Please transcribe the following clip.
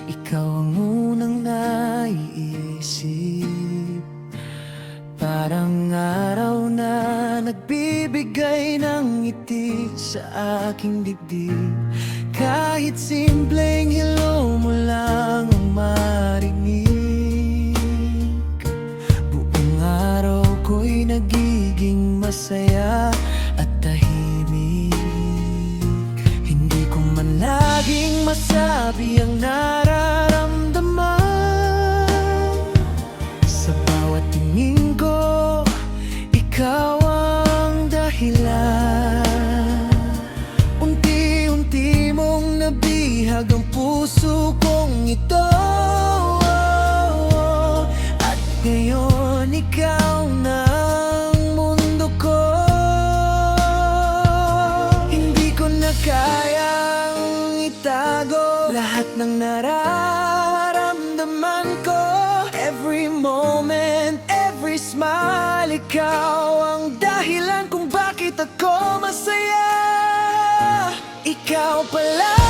ikaw ang unang naiisip. Parang araw na nagbibigay ng ngiti sa aking dibdib. Kahit simpleng hello mo lang ang marinig, buong araw ko'y nagiging masaya at tahimik. Hindi ko man laging masabi ang nararamdaman. Sa bawat tingin ko, ikaw ang dahilan. Unti-unti mong nabihag ang puso kong ito, at ngayon ikaw na ang mundo ko. Hindi ko na kayang itago lahat ng nararamdaman ko. Every moment, every smile, ikaw ang dahilan kung bakit ako masaya. Ikaw pala